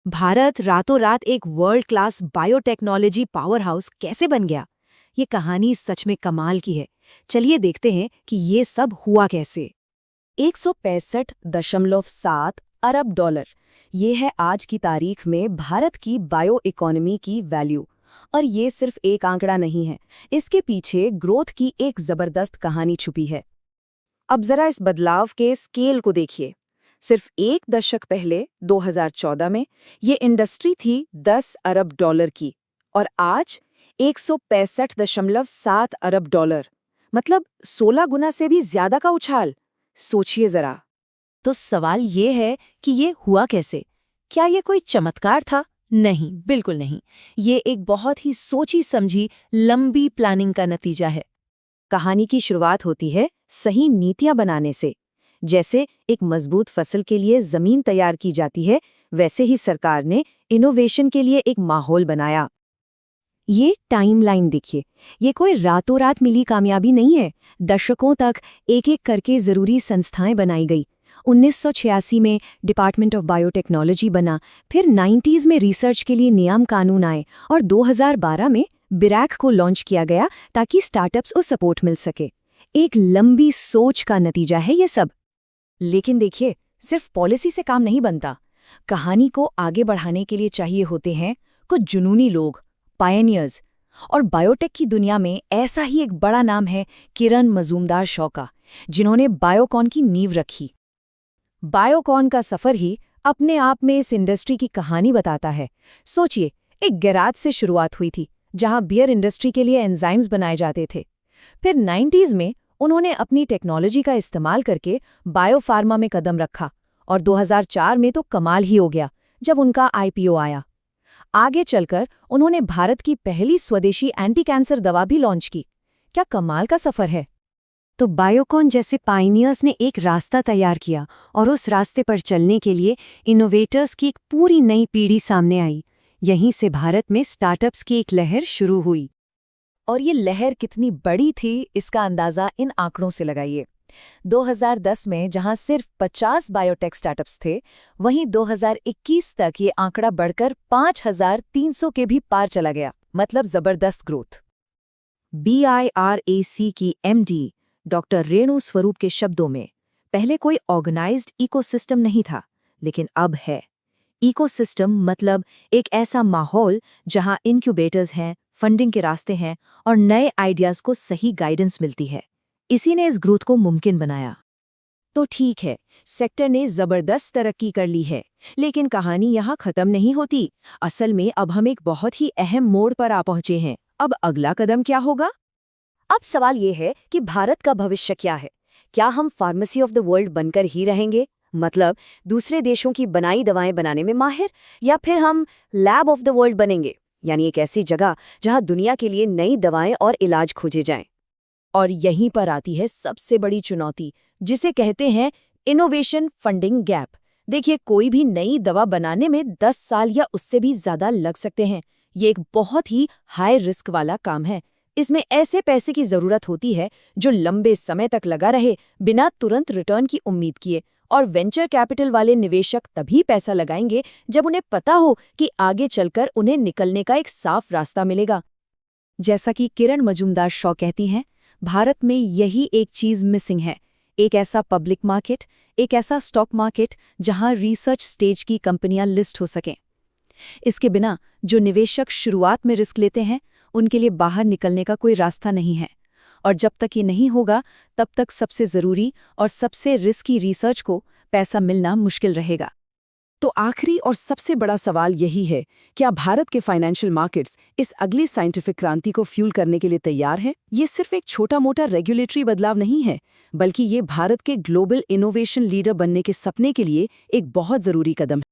भारत रातों रात एक world class biotechnology power house कैसे बन गया? ये कहानी सच में कमाल की है। चलिए देखते हैं कि ये सब हुआ कैसे। 165.7 अरब डॉलर, ये है आज की तारीख में भारत की बायो इकोनॉमी की वैल्यू। और ये सिर्फ एक आंकड़ा नहीं है, इसके पीछे ग्रोथ की एक जबरदस्त कहानी छुपी है। अब जरा इस बदलाव के स्केल को देखिए। सिर्फ एक दशक पहले 2014 में ये इंडस्ट्री थी 10 अरब डॉलर की, और आज 165.7 अरब डॉलर, मतलब 16 गुना से भी ज्यादा का उछाल। सोचिए जरा। तो सवाल ये है कि ये हुआ कैसे? क्या ये कोई चमत्कार था? नहीं, बिल्कुल नहीं। ये एक बहुत ही सोची समझी लंबी प्लानिंग का नतीजा है। कहानी की शुरुआत होती है सही नीतियां बनाने से। जैसे एक मजबूत फसल के लिए जमीन तैयार की जाती है, वैसे ही सरकार ने इनोवेशन के लिए एक माहौल बनाया। ये टाइमलाइन देखिए, ये कोई रातों रात मिली कामयाबी नहीं है। दशकों तक एक एक करके जरूरी संस्थाएं बनाई गई। 1986 में डिपार्टमेंट ऑफ बायोटेक्नोलॉजी बना, फिर 90s में रिसर्च के लिए नियम कानून आए, और 2012 में बिरैक को लॉन्च किया गया ताकि स्टार्टअप्स को सपोर्ट मिल सके। एक लंबी सोच का नतीजा है ये सब। लेकिन देखिए, सिर्फ पॉलिसी से काम नहीं बनता। कहानी को आगे बढ़ाने के लिए चाहिए होते हैं कुछ जुनूनी लोग, पायनियर्स। और बायोटेक की दुनिया में ऐसा ही एक बड़ा नाम है किरण मजूमदार-शॉ का, जिन्होंने बायोकॉन की नींव रखी। बायोकॉन का सफर ही अपने आप में इस इंडस्ट्री की कहानी बताता है। सोचिए, एक गैराज से शुरुआत हुई थी जहां बियर इंडस्ट्री के लिए एंजाइम्स बनाए जाते थे। फिर 90s में उन्होंने अपनी टेक्नोलॉजी का इस्तेमाल करके बायोफार्मा में कदम रखा, और 2004 में तो कमाल ही हो गया जब उनका आईपीओ आया। आगे चलकर उन्होंने भारत की पहली स्वदेशी एंटी कैंसर दवा भी लॉन्च की। क्या कमाल का सफर है! तो बायोकॉन जैसे पायनियर्स ने एक रास्ता तैयार किया, और उस रास्ते पर चलने के लिए इनोवेटर्स की एक पूरी नई पीढ़ी सामने आई। यहीं से भारत में स्टार्टअप्स की एक लहर शुरू हुई। और ये लहर कितनी बड़ी थी, इसका अंदाजा इन आंकड़ों से लगाइए। 2010 में जहां सिर्फ 50 बायोटेक स्टार्टअप्स थे, वहीं 2021 तक ये आंकड़ा बढ़कर 5,300 के भी पार चला गया। मतलब जबरदस्त ग्रोथ। BIRAC की MD डॉक्टर रेणु स्वरूप के शब्दों में, पहले कोई ऑर्गेनाइज्ड इकोसिस्टम नहीं था, लेकिन अब है। इकोसिस्टम मतलब एक ऐसा माहौल जहां इनक्यूबेटर्स हैं, फंडिंग के रास्ते हैं, और नए आइडियाज को सही गाइडेंस मिलती है। इसी ने इस ग्रोथ को मुमकिन बनाया। तो ठीक है, सेक्टर ने जबरदस्त तरक्की कर ली है, लेकिन कहानी यहाँ खत्म नहीं होती। असल में अब हम एक बहुत ही अहम मोड़ पर आ पहुंचे हैं। अब अगला कदम क्या होगा? अब सवाल ये है कि भारत का भविष्य क्या है? क्या हम फार्मेसी ऑफ द वर्ल्ड बनकर ही रहेंगे, मतलब दूसरे देशों की बनाई दवाएं बनाने में माहिर, या फिर हम लैब ऑफ द वर्ल्ड बनेंगे, यानी एक ऐसी जगह जहां दुनिया के लिए नई दवाएं और इलाज खोजे जाएं? और यहीं पर आती है सबसे बड़ी चुनौती, जिसे कहते हैं इनोवेशन फंडिंग गैप। देखिए, कोई भी नई दवा बनाने में 10 साल या उससे भी ज्यादा लग सकते हैं। ये एक बहुत ही हाई रिस्क वाला काम है। इसमें ऐसे पैसे की जरूरत होती है जो लंबे समय तक लगा रहे, बिना तुरंत रिटर्न की उम्मीद किए। और वेंचर कैपिटल वाले निवेशक तभी पैसा लगाएंगे जब उन्हें पता हो कि आगे चलकर उन्हें निकलने का एक साफ रास्ता मिलेगा। जैसा कि किरण मजूमदार-शॉ कहती हैं, भारत में यही एक चीज मिसिंग है। एक ऐसा पब्लिक मार्केट, एक ऐसा स्टॉक मार्केट जहां रिसर्च स्टेज की कंपनियां लिस्ट हो सकें। इसके बिना जो निवेशक शुरुआत में रिस्क लेते हैं, उनके लिए बाहर निकलने का कोई रास्ता नहीं है। और जब तक ये नहीं होगा, तब तक सबसे ज़रूरी और सबसे रिस्की रिसर्च को पैसा मिलना मुश्किल रहेगा। तो आखिरी और सबसे बड़ा सवाल यही है, क्या भारत के फाइनेंशियल मार्केट्स इस अगली साइंटिफिक क्रांति को फ्यूल करने के लिए तैयार हैं? ये सिर्फ एक छोटा-मोटा रेगुलेटरी बदलाव नहीं है, बल्कि ये भारत के ग्लोबल इनोवेशन लीडर बनने के सपने के लिए एक बहुत ज़रूरी कदम है।